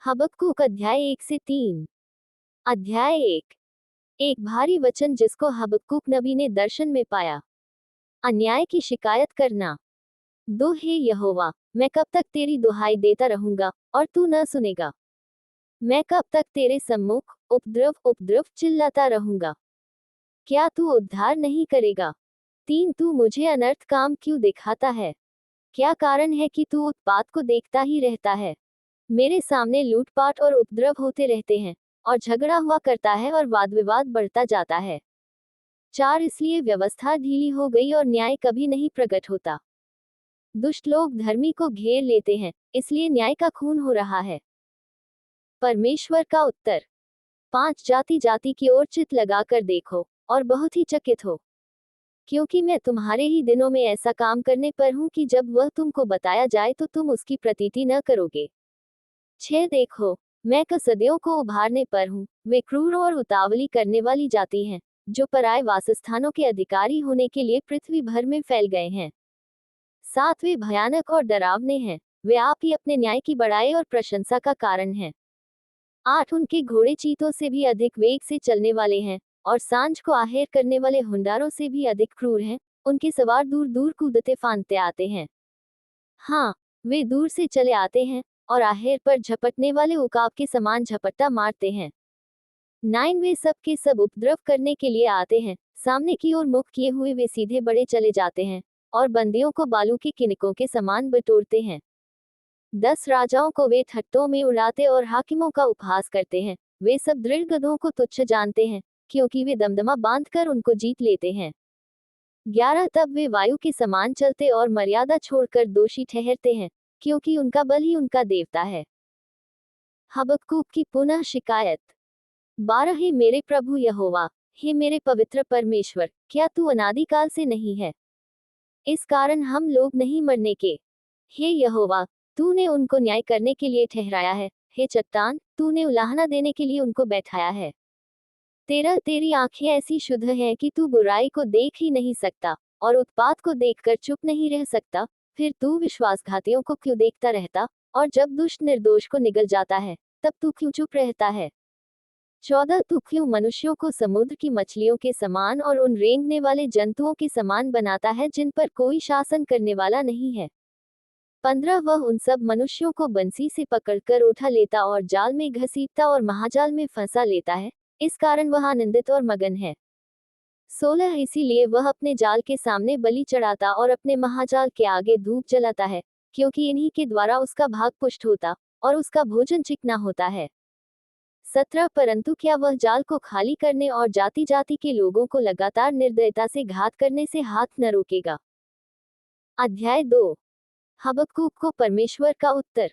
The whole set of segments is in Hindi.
हबक्कूक अध्याय 1 से 3। अध्याय 1। एक भारी वचन जिसको हबक्कूक नबी ने दर्शन में पाया। अन्याय की शिकायत करना। 2 हे यहोवा, मैं कब तक तेरी दुहाई देता रहूंगा और तू न सुनेगा? मैं कब तक तेरे सम्मुख उपद्रव उपद्रव चिल्लाता रहूंगा? क्या तू उद्धार नहीं करेगा? 3 तू मुझे अनर्थ काम क्यों दिखाता है? क्या कारण है कि तू उत्पात को देखता ही रहता है? मेरे सामने लूटपाट और उपद्रव होते रहते हैं, और झगड़ा हुआ करता है और वाद विवाद बढ़ता जाता है। 4 इसलिए व्यवस्था ढीली हो गई और न्याय कभी नहीं प्रकट होता। दुष्ट लोग धर्मी को घेर लेते हैं, इसलिए न्याय का खून हो रहा है। परमेश्वर का उत्तर। 5 जाति जाति की ओर चित लगाकर देखो, और बहुत ही चकित हो, क्योंकि मैं तुम्हारे ही दिनों में ऐसा काम करने पर हूं कि जब वह तुमको बताया जाए तो तुम उसकी प्रतीति न करोगे। 6 देखो, मैं कसदियों को उभारने पर हूँ। वे क्रूर और उतावली करने वाली जाति हैं, जो पराए वासस्थानों के अधिकारी होने के लिए पृथ्वी भर में फैल गए हैं। 7 वे भयानक और डरावने हैं, वे आप ही अपने न्याय की बड़ाई और प्रशंसा का कारण हैं। 8 उनके घोड़े चीतों से भी अधिक वेग से चलने वाले हैं, और सांझ को आहेर करने वाले हुंडारों से भी अधिक क्रूर हैं। उनके सवार दूर दूर कूदते फांदते आते हैं। हाँ, वे दूर से चले आते हैं, और आहेर पर झपटने वाले उकाब के समान झपट्टा मारते हैं। 9 वे सब के सब उपद्रव करने के लिए आते हैं, सामने की ओर मुख किए हुए वे सीधे बड़े चले जाते हैं, और बंदियों को बालू के किनकों के समान बटोरते हैं। 10 राजाओं को वे ठट्टों में उड़ाते और हाकिमों का उपहास करते हैं। वे सब दृढ़ गधों को तुच्छ जानते हैं, क्योंकि वे दमदमा बांधकर उनको जीत लेते हैं। 11 तब वे वायु के समान चलते और मर्यादा छोड़कर दोषी ठहरते हैं, क्योंकि उनका बल ही उनका देवता है। हबक्कूक की पुनः शिकायत। 12 हे मेरे प्रभु यहोवा, हे मेरे पवित्र परमेश्वर, क्या तू अनादिकाल से नहीं है? इस कारण हम लोग नहीं मरने के। हे यहोवा, तूने उनको न्याय करने के लिए ठहराया है। हे चट्टान, तूने उलाहना देने के लिए उनको बैठाया है। तेरी आंखें ऐसी शुद्ध हैं कि तू बुराई को देख ही नहीं सकता, और उत्पात को देखकर चुप नहीं रह सकता। फिर तू विश्वासघातियों को क्यों देखता रहता, और जब दुष्ट निर्दोष को निगल जाता है, तब तू क्यों चुप रहता है? 14 तू क्यों मनुष्यों को समुद्र की मछलियों के समान और उन रेंगने वाले जंतुओं के समान बनाता है जिन पर कोई शासन करने वाला नहीं है? 15 वह उन सब मनुष्यों को बंसी से पकड़कर उठा लेता और जाल में घसीटता और महाजाल में फंसा लेता है, इस कारण वह आनंदित और मगन है। 16 इसीलिए वह अपने जाल के सामने बलि चढ़ाता और अपने महाजाल के आगे धूप जलाता है, क्योंकि इन्हीं के द्वारा उसका भाग पुष्ट होता, और उसका भोजन चिकना होता है। 17 परंतु क्या वह जाल को खाली करने और जाति जाति के लोगों को लगातार निर्दयता से घात करने से हाथ न रोकेगा? अध्याय 2। हबक्कूक को परमेश्वर का उत्तर।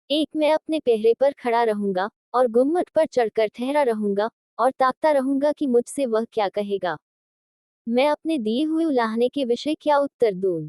1 मैं अपने पहरे पर खड़ा रहूंगा, और गुम्मट पर चढ़कर ठहरा रहूंगा, और ताकता रहूंगा कि मुझसे वह क्या कहेगा। मैं अपने दिए हुए उलाहने के विषय क्या उत्तर दूं?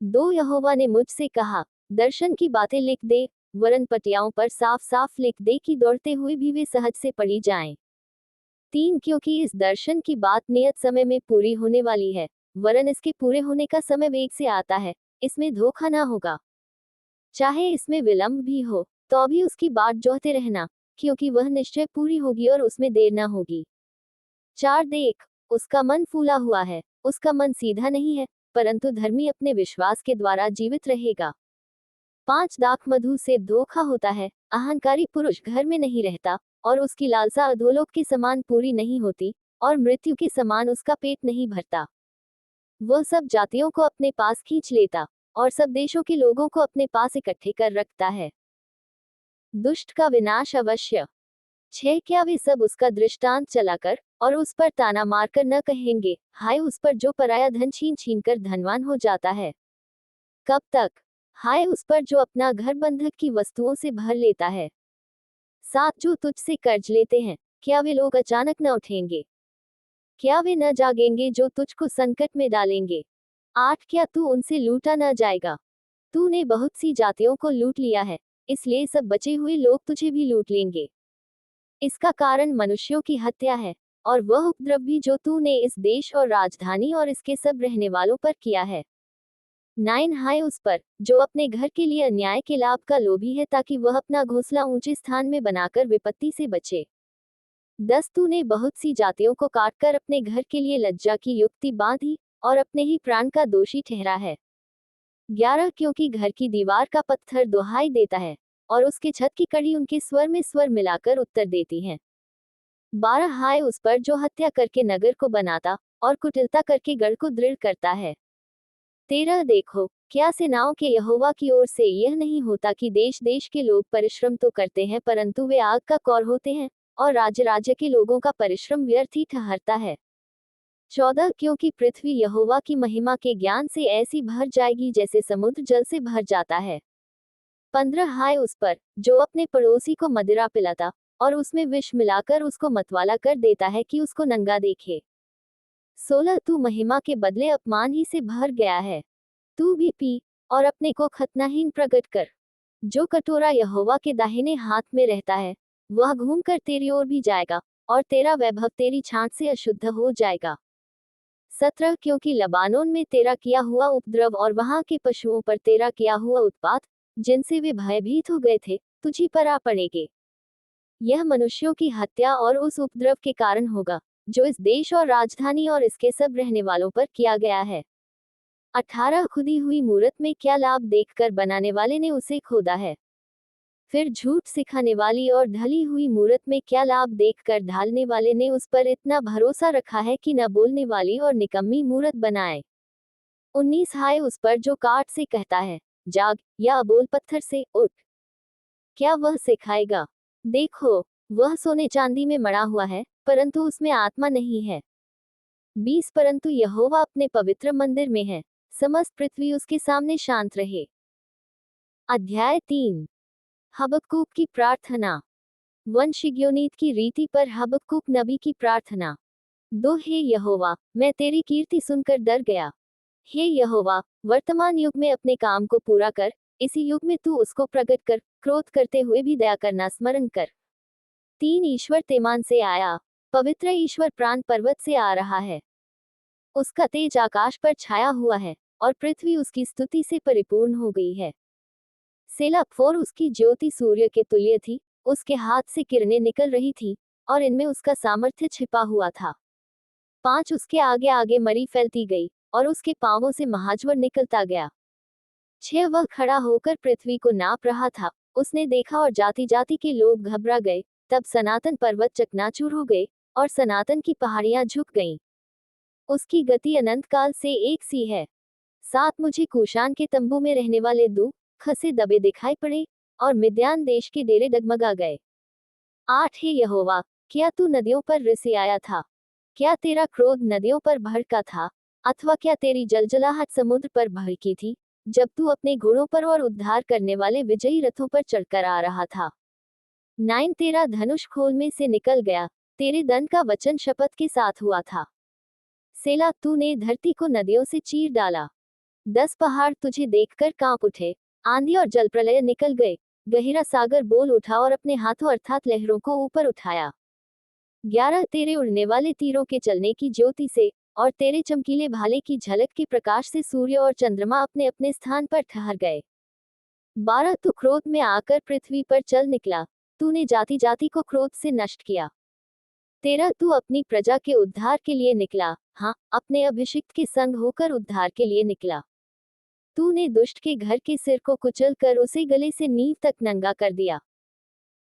2 यहोवा ने मुझसे कहा, दर्शन की बातें लिख दे, वरन पटियाओं पर साफ साफ लिख दे कि दौड़ते हुए भी वे सहज से पढ़ी जाएं। 3 क्योंकि इस दर्शन की बात नियत समय में पूरी होने वाली है, वरन इसके पूरे होने का समय वेग से आता है, इसमें धोखा ना होगा। चाहे इसमें विलंब भी हो, तो भी उसकी बाट जोहते रहना, क्योंकि वह निश्चय पूरी होगी और उसमें देर ना होगी। 4 देख, उसका मन फूला हुआ है, उसका मन सीधा नहीं है, परंतु धर्मी अपने विश्वास के द्वारा जीवित रहेगा। 5 दाख मधु से धोखा होता है, अहंकारी पुरुष घर में नहीं रहता, और उसकी लालसा अधोलोक के समान पूरी नहीं होती, और मृत्यु के समान उसका पेट नहीं भरता। वह सब जातियों को अपने पास खींच लेता, और सब देशों के लोगों को अपने पास इकट्ठे कर रखता है। दुष्ट का विनाश अवश्य। 6 क्या वे सब उसका दृष्टांत चलाकर और उस पर ताना मारकर न कहेंगे, हाय उस पर जो पराया धन छीन छीन कर धनवान हो जाता है? कब तक? हाय उस पर जो अपना घर बंधक की वस्तुओं से भर लेता है। 7 जो तुझसे कर्ज लेते हैं, क्या वे लोग अचानक न उठेंगे? क्या वे न जागेंगे जो तुझको संकट में डालेंगे? 8 क्या तू उनसे लूटा न जाएगा? तूने बहुत सी जातियों को लूट लिया है, इसलिए सब बचे हुए लोग तुझे भी लूट लेंगे। इसका कारण मनुष्यों की हत्या है, और वह उपद्रव भी जो तूने इस देश और राजधानी और इसके सब रहने वालों पर किया है। 9 हाय उस पर जो अपने घर के लिए अन्याय के लाभ का लोभी है ताकि वह अपना घोंसला ऊंचे स्थान में बनाकर विपत्ति से बचे। 10 तूने बहुत सी जातियों को काटकर अपने घर के लिए लज्जा की युक्ति बांधी और अपने ही प्राण का दोषी ठहरा है। 11 क्योंकि घर की दीवार का पत्थर दुहाई देता है और उसके छत की कड़ी उनके स्वर में स्वर मिलाकर उत्तर देती है। 12 हाय उस पर जो हत्या करके नगर को बनाता और कुटिलता करके गढ़ को दृढ़ करता है। 13 देखो क्या सेनाओं के यहोवा की ओर से यह नहीं होता कि देश देश के लोग परिश्रम तो करते हैं परंतु वे आग का कौर होते हैं और राज्य राज्य के लोगों का परिश्रम व्यर्थ ही ठहरता है। 14 क्योंकि पृथ्वी यहोवा की महिमा के ज्ञान से ऐसी भर जाएगी जैसे समुद्र जल से भर जाता है। 15 हाय उस पर जो अपने पड़ोसी को मदिरा पिलाता और उसमें विष मिलाकर उसको मतवाला कर देता है कि उसको नंगा देखे। 16 तू महिमा के बदले अपमान ही से भर गया है। तू भी पी और अपने को खतनाहीन प्रकट कर। जो कटोरा यहोवा के दाहिने हाथ में रहता है वह घूमकर तेरी ओर भी जाएगा और तेरा वैभव तेरी छांट से अशुद्ध हो जाएगा। 17 क्योंकि लबानोन में तेरा किया हुआ उपद्रव और वहां के पशुओं पर तेरा किया हुआ उत्पात जिनसे वे भयभीत हो गए थे तुझी पर आ पड़ेगे। यह मनुष्यों की हत्या और उस उपद्रव के कारण होगा जो इस देश और राजधानी और इसके सब रहने वालों पर किया गया है। 18 खुदी हुई मूरत में क्या लाभ देखकर बनाने वाले ने उसे खोदा है। फिर झूठ सिखाने वाली और ढली हुई मूरत में क्या लाभ देखकर ढालने वाले ने उस पर इतना भरोसा रखा है कि न बोलने वाली और निकम्मी मूरत बनाए। 19 हाय उस पर जो काठ से कहता है जाग या अबोल पत्थर से उठ। क्या वह सिखाएगा? देखो वह सोने चांदी में मड़ा हुआ है परंतु उसमें आत्मा नहीं है। 20 परंतु यहोवा अपने पवित्र मंदिर में है, समस्त पृथ्वी उसके सामने शांत रहे। अध्याय 3 हबक्कूक की प्रार्थना। वंशगियोनीत की रीति पर हबक्कूक नबी की प्रार्थना। 2 हे यहोवा मैं तेरी कीर्ति सुनकर डर गया। हे यहोवा वर्तमान युग में अपने काम को पूरा कर, इसी युग में तू उसको प्रकट कर, क्रोध करते हुए भी दया करना स्मरण कर। 3 ईश्वर तेमान से आया, पवित्र ईश्वर प्राण पर्वत से आ रहा है। उसका तेज आकाश पर छाया हुआ है और पृथ्वी उसकी स्तुति से परिपूर्ण हो गई है। सेला फोर उसकी ज्योति सूर्य के तुल्य थी, उसके हाथ से किरणें निकल रही थी और इनमें उसका सामर्थ्य छिपा हुआ था। 5 उसके आगे आगे मरी फैलती गई और उसके पांवों से महाज्वर निकलता गया। 6 वह खड़ा होकर पृथ्वी को नाप रहा था, उसने देखा और जाति जाति के लोग घबरा गए। तब सनातन पर्वत चकनाचूर हो गए और सनातन की पहाड़ियां झुक गईं। उसकी गति अनंत काल से एक सी है। 7 मुझे कूशान के तंबू में रहने वाले दू खसे दबे दिखाई पड़े और मिद्यान देश के डेरे डगमगा गए। 8 हे यहोवा क्या तू नदियों पर रिसी आया था? क्या तेरा क्रोध नदियों पर भड़का था? अथवा क्या तेरी जलजलाहट समुद्र पर भड़की थी जब तू अपने घोड़ों पर और उद्धार करने वाले विजयी रथों पर चढ़कर आ रहा था? 9 तेरा धनुष खोल में से निकल गया, तेरे दंड का वचन शपथ के साथ हुआ था। सेला तूने धरती को नदियों से चीर डाला। 10 पहाड़ तुझे देखकर कांप उठे, आंधी और जल प्रलय निकल गए, गहरा सागर बोल उठा और अपने हाथों अर्थात लहरों को ऊपर उठाया। 11 तेरे उड़ने वाले तीरों के चलने की ज्योति से और तेरे चमकीले भाले की झलक के प्रकाश से सूर्य और चंद्रमा अपने अपने स्थान पर ठहर गए। 12 तू क्रोध में आकर पृथ्वी पर चल निकला, तूने जाति जाति को क्रोध से नष्ट किया। 13 तू अपनी प्रजा के उद्धार के लिए निकला, हाँ अपने अभिषिक्त के संग होकर उद्धार के लिए निकला। तूने दुष्ट के घर के सिर को कुचल कर उसे गले से नींव तक नंगा कर दिया।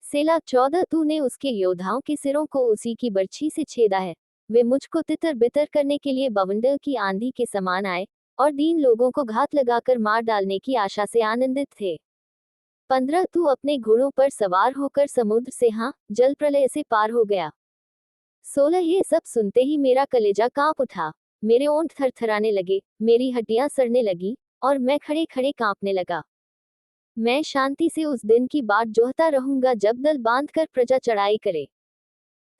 सेला 14 तूने उसके योद्धाओं के सिरों को उसी की बर्छी से छेदा है, वे मुझको तितर बितर करने के लिए बवंडर की आंधी के समान आए और दीन लोगों को घात लगाकर मार डालने की आशा से आनंदित थे। 15 तू अपने घोड़ों पर सवार होकर समुद्र से हाँ जल प्रलय से पार हो गया। 16 ये सब सुनते ही मेरा कलेजा कांप उठा, मेरे ओंठ थरथराने लगे, मेरी हड्डियां सड़ने लगी और मैं खड़े खड़े कांपने लगा। मैं शांति से उस दिन की बाट जोहता रहूंगा जब दल बांधकर प्रजा चढ़ाई करे।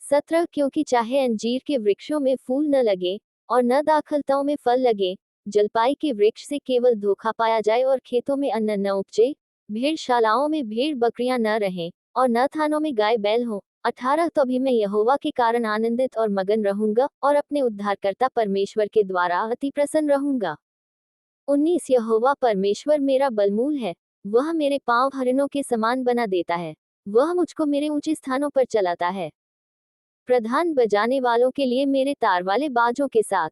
17 क्योंकि चाहे अंजीर के वृक्षों में फूल न लगे और न दाखलताओं में फल लगे, जलपाई के वृक्ष से केवल धोखा पाया जाए और खेतों में अन्न न उपजे, भेड़शालाओं में भेड़ बकरियां न रहें और न थानों में गाय बैल हो। 18 तो भी मैं यहोवा के कारण आनंदित और मगन रहूंगा और अपने उद्धारकर्ता परमेश्वर के द्वारा अति प्रसन्न रहूंगा। 19 यहोवा परमेश्वर मेरा बलमूल है, वह मेरे पांव हरिणों के समान बना देता है, वह मुझको मेरे ऊंचे स्थानों पर चलाता है, प्रधान बजाने वालों के लिए मेरे तार वाले बाजों के साथ।